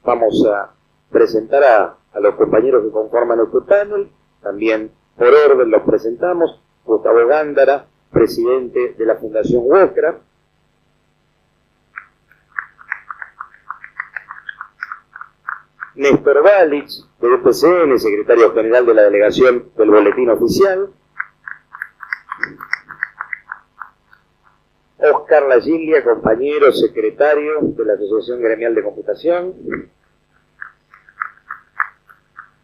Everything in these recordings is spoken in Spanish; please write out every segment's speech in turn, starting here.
Vamos a presentar a los compañeros que conforman este panel. También por orden los presentamos. Gustavo Gándara, presidente de la Fundación WOCRA. Néstor Balich, del UPCN, secretario general de la delegación del Boletín Oficial. Oscar Lagiglia, compañero secretario de la Asociación Gremial de Computación.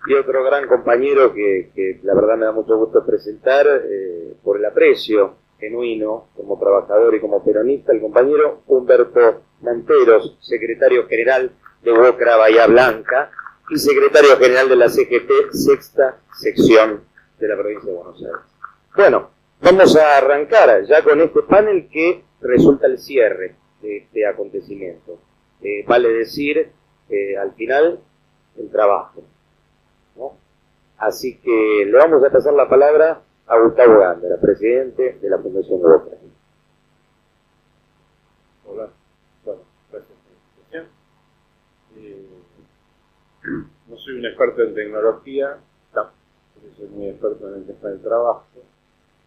Y otro gran compañero que la verdad me da mucho gusto presentar, por el aprecio genuino como trabajador y como peronista, el compañero Humberto Monteros, secretario general de WOCRA Bahía Blanca y secretario general de la CGT, sexta sección de la provincia de Buenos Aires. Bueno, vamos a arrancar ya con este panel que resulta el cierre de este acontecimiento. Vale decir, al final, el trabajo, ¿no? Así que le vamos a pasar la palabra a Gustavo Gándara, presidente de la Fundación WOCRA. Hola, bueno, gracias por la invitación. No soy un experto en tecnología, porque soy muy experto en el tema del trabajo,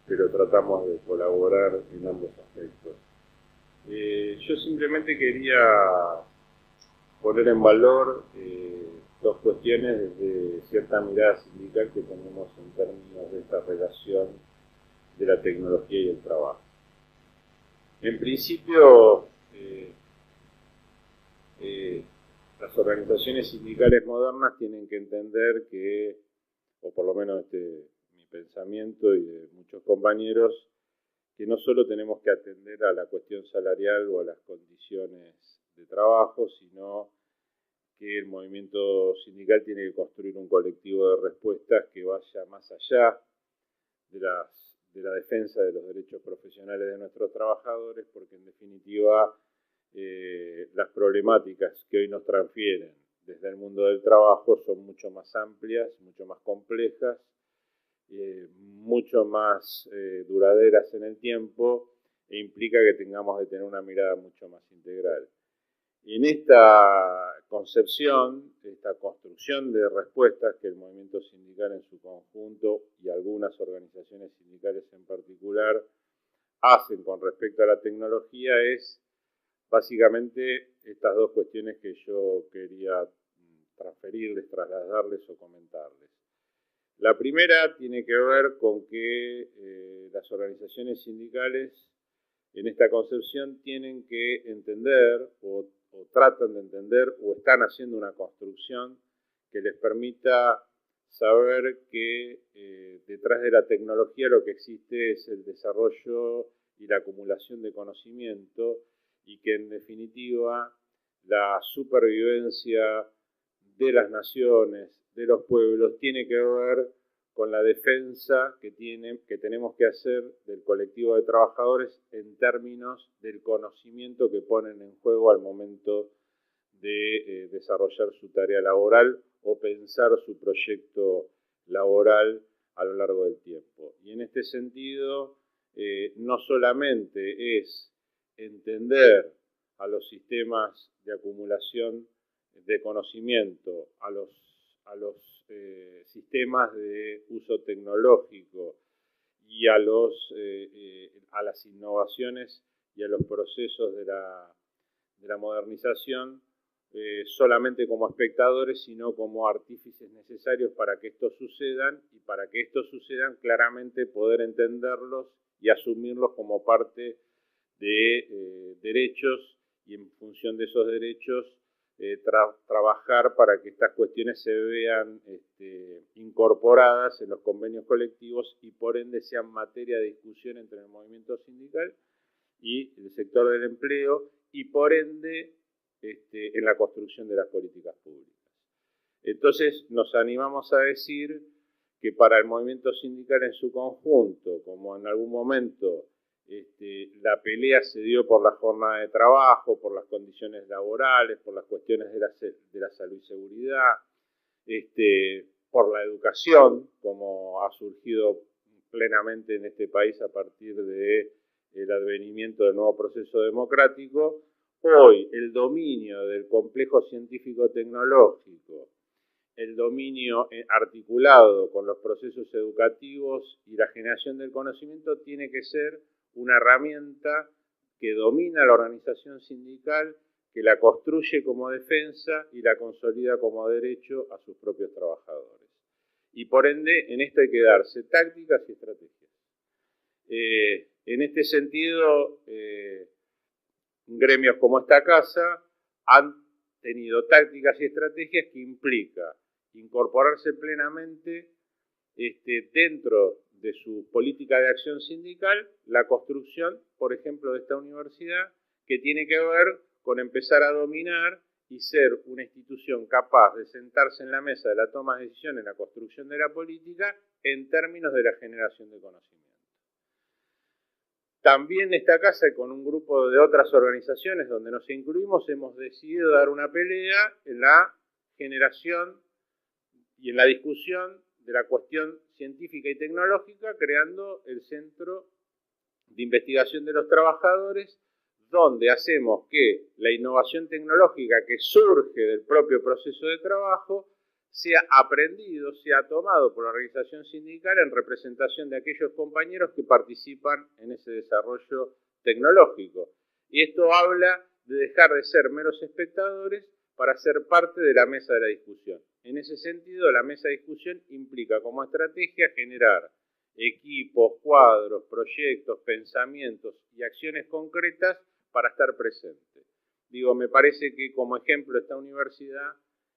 pero tratamos de colaborar en ambos aspectos. Yo simplemente quería poner en valor dos cuestiones desde cierta mirada sindical que tenemos en términos de esta relación de la tecnología y el trabajo. En principio, las organizaciones sindicales modernas tienen que entender que, o por lo menos mi pensamiento y de muchos compañeros, que no solo tenemos que atender a la cuestión salarial o a las condiciones de trabajo, sino que el movimiento sindical tiene que construir un colectivo de respuestas que vaya más allá de la defensa de los derechos profesionales de nuestros trabajadores, porque en definitiva las problemáticas que hoy nos transfieren desde el mundo del trabajo son mucho más amplias, mucho más complejas, mucho más duraderas en el tiempo, e implica que tengamos que tener una mirada mucho más integral. Y en esta concepción, esta construcción de respuestas que el movimiento sindical en su conjunto y algunas organizaciones sindicales en particular hacen con respecto a la tecnología, es básicamente estas dos cuestiones que yo quería transferirles, trasladarles o comentarles. La primera tiene que ver con que las organizaciones sindicales en esta concepción tienen que entender o tratan de entender o están haciendo una construcción que les permita saber que detrás de la tecnología lo que existe es el desarrollo y la acumulación de conocimiento, y que en definitiva la supervivencia de las naciones, de los pueblos, tiene que ver con la defensa que tenemos que hacer del colectivo de trabajadores en términos del conocimiento que ponen en juego al momento de desarrollar su tarea laboral o pensar su proyecto laboral a lo largo del tiempo. Y en este sentido, no solamente es entender a los sistemas de acumulación de conocimiento, a los sistemas de uso tecnológico y a las innovaciones y a los procesos de la modernización solamente como espectadores, sino como artífices necesarios para que estos sucedan, y para que estos sucedan claramente poder entenderlos y asumirlos como parte de derechos, y en función de esos derechos trabajar para que estas cuestiones se vean incorporadas en los convenios colectivos y por ende sean materia de discusión entre el movimiento sindical y el sector del empleo, y por ende en la construcción de las políticas públicas. Entonces nos animamos a decir que para el movimiento sindical en su conjunto, como en algún momento la pelea se dio por la jornada de trabajo, por las condiciones laborales, por las cuestiones de la salud y seguridad, por la educación, como ha surgido plenamente en este país a partir del advenimiento del nuevo proceso democrático. hoy el dominio del complejo científico-tecnológico, el dominio articulado con los procesos educativos y la generación del conocimiento tiene que ser una herramienta que domina la organización sindical, que la construye como defensa y la consolida como derecho a sus propios trabajadores. Y por ende, en esto hay que darse tácticas y estrategias. En este sentido, gremios como esta casa han tenido tácticas y estrategias que implica incorporarse plenamente dentro de su política de acción sindical la construcción, por ejemplo, de esta universidad, que tiene que ver con empezar a dominar y ser una institución capaz de sentarse en la mesa de la toma de decisiones en la construcción de la política en términos de la generación de conocimiento. También esta casa y con un grupo de otras organizaciones donde nos incluimos hemos decidido dar una pelea en la generación y en la discusión de la cuestión científica y tecnológica, creando el Centro de Investigación de los Trabajadores, donde hacemos que la innovación tecnológica que surge del propio proceso de trabajo sea aprendido, sea tomado por la organización sindical en representación de aquellos compañeros que participan en ese desarrollo tecnológico. Y esto habla de dejar de ser meros espectadores para ser parte de la mesa de la discusión. En ese sentido, la mesa de discusión implica como estrategia generar equipos, cuadros, proyectos, pensamientos y acciones concretas para estar presente. Digo, me parece que como ejemplo esta universidad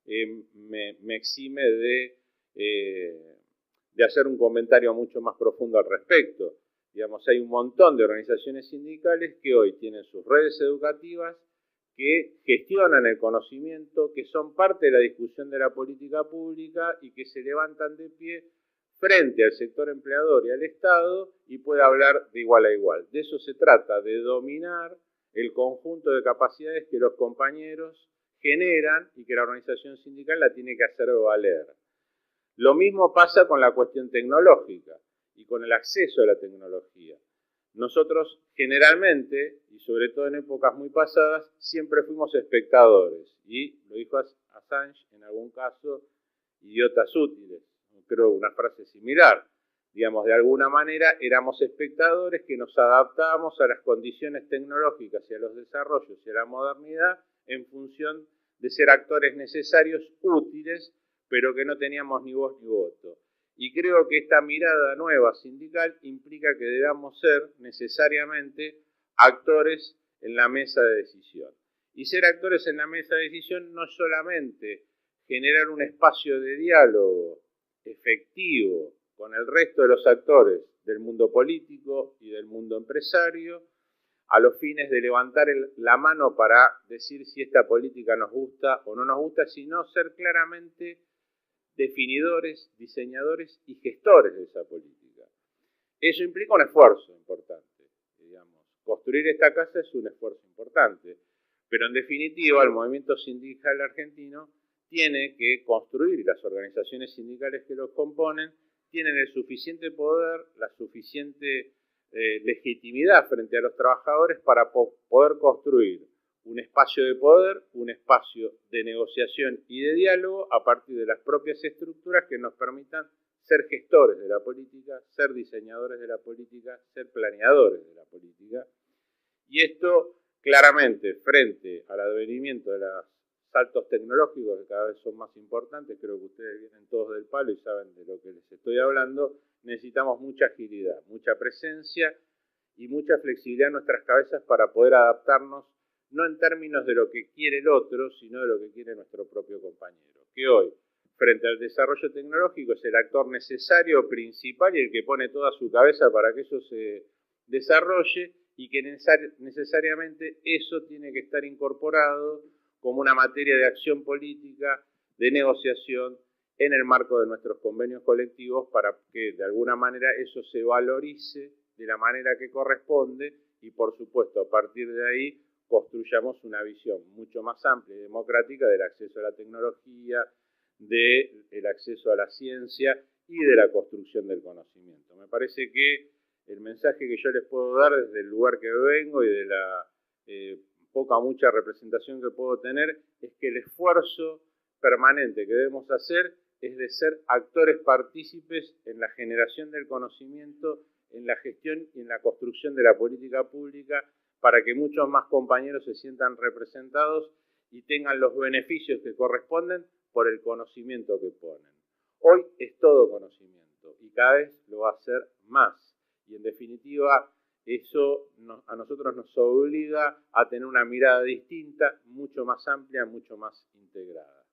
me exime de hacer un comentario mucho más profundo al respecto. Digamos, hay un montón de organizaciones sindicales que hoy tienen sus redes educativas, que gestionan el conocimiento, que son parte de la discusión de la política pública y que se levantan de pie frente al sector empleador y al Estado y puede hablar de igual a igual. De eso se trata, de dominar el conjunto de capacidades que los compañeros generan y que la organización sindical la tiene que hacer valer. Lo mismo pasa con la cuestión tecnológica y con el acceso a la tecnología. Nosotros generalmente, y sobre todo en épocas muy pasadas, siempre fuimos espectadores. Y lo dijo Assange, en algún caso, idiotas útiles. Creo una frase similar. Digamos, de alguna manera éramos espectadores que nos adaptábamos a las condiciones tecnológicas y a los desarrollos y a la modernidad en función de ser actores necesarios, útiles, pero que no teníamos ni voz ni voto. Y creo que esta mirada nueva sindical implica que debamos ser necesariamente actores en la mesa de decisión. Y ser actores en la mesa de decisión no solamente generar un espacio de diálogo efectivo con el resto de los actores del mundo político y del mundo empresario, a los fines de levantar la mano para decir si esta política nos gusta o no nos gusta, sino ser claramente definidores, diseñadores y gestores de esa política. Eso implica un esfuerzo importante, digamos. Construir esta casa es un esfuerzo importante, pero en definitiva el movimiento sindical argentino tiene que construir, y las organizaciones sindicales que los componen tienen el suficiente poder, la suficiente legitimidad frente a los trabajadores para poder construir un espacio de poder, un espacio de negociación y de diálogo a partir de las propias estructuras que nos permitan ser gestores de la política, ser diseñadores de la política, ser planeadores de la política. Y esto claramente frente al advenimiento de los saltos tecnológicos que cada vez son más importantes, creo que ustedes vienen todos del palo y saben de lo que les estoy hablando, necesitamos mucha agilidad, mucha presencia y mucha flexibilidad en nuestras cabezas para poder adaptarnos no en términos de lo que quiere el otro, sino de lo que quiere nuestro propio compañero, que hoy, frente al desarrollo tecnológico, es el actor necesario, principal y el que pone toda su cabeza para que eso se desarrolle y que necesariamente eso tiene que estar incorporado como una materia de acción política, de negociación, en el marco de nuestros convenios colectivos para que de alguna manera eso se valorice de la manera que corresponde y por supuesto a partir de ahí construyamos una visión mucho más amplia y democrática del acceso a la tecnología, del acceso a la ciencia y de la construcción del conocimiento. Me parece que el mensaje que yo les puedo dar desde el lugar que vengo y de la poca o mucha representación que puedo tener, es que el esfuerzo permanente que debemos hacer es de ser actores partícipes en la generación del conocimiento, en la gestión y en la construcción de la política pública, para que muchos más compañeros se sientan representados y tengan los beneficios que corresponden por el conocimiento que ponen. Hoy es todo conocimiento y cada vez lo va a ser más. Y en definitiva, eso a nosotros nos obliga a tener una mirada distinta, mucho más amplia, mucho más integrada.